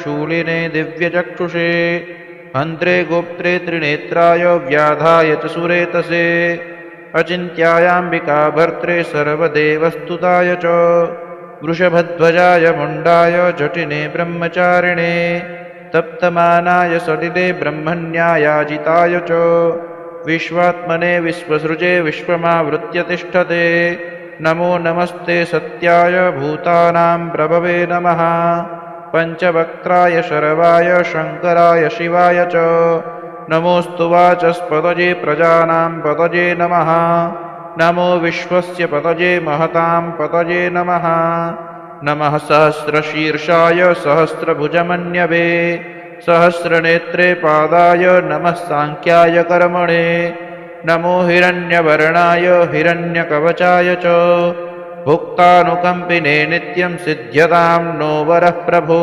शूलिने दिव्यचक्षुषे हन्त्रे गोप्त्रे त्रिनेत्राय व्याधाय च सुरेतसे अचिन्त्यायाम्बिका भर्त्रे सर्वदेवस्तुताय च वृषभध्वजाय मुण्डाय जटिने ब्रह्मचारिणे तप्तमानाय सलिले ब्रह्मण्यायाजिताय च विश्वात्मने विश्वसृजे विश्वमावृत्य तिष्ठते नमो नमस्ते सत्याय भूतानां प्रभवे नमः पञ्चवक्त्राय शरवाय शङ्कराय शिवाय च नमोऽस्तु वाचस्पतये प्रजानां पतये नमः नमो विश्वस्य पतये महतां पतये नमः नमः सहस्रशीर्षाय सहस्रभुजमन्यवे सहस्रनेत्रे पादाय नमः साङ्ख्याय कर्मणे नमो हिरण्यवर्णाय हिरण्यकवचाय च भुक्तानुकम्पिने नित्यं सिद्ध्यतां नो वरः प्रभो